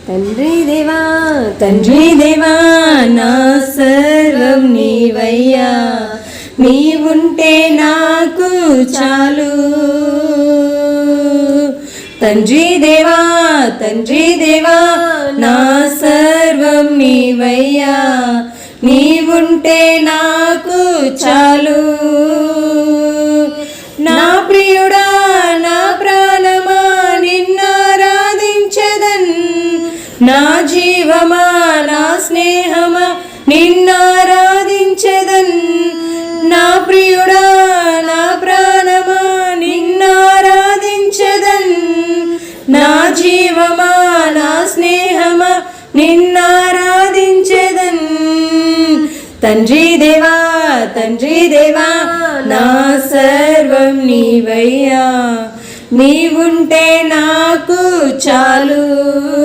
తండ్రి దేవా తండ్రి దేవా నా సర్వం నీవయ్యా, నీవుంటే నాకు చాలు. తండ్రి దేవా నా సర్వం నీవయ్యా, నీవుంటే నాకు చాలు. నా ప్రియుడా నా ప్రాణమా నిన్నారాధించెదన్, నా జీవమా నా స్నేహమా నిన్నారాధించెదన్. నా ప్రియుడా నా ప్రాణమా నిన్నారాధించెదన్, నా జీవమా నా స్నేహమా నిన్నారాధించెదన్. తండ్రి దేవా నా సర్వం నీవయ్యా, నీవుంటే నాకు చాలు.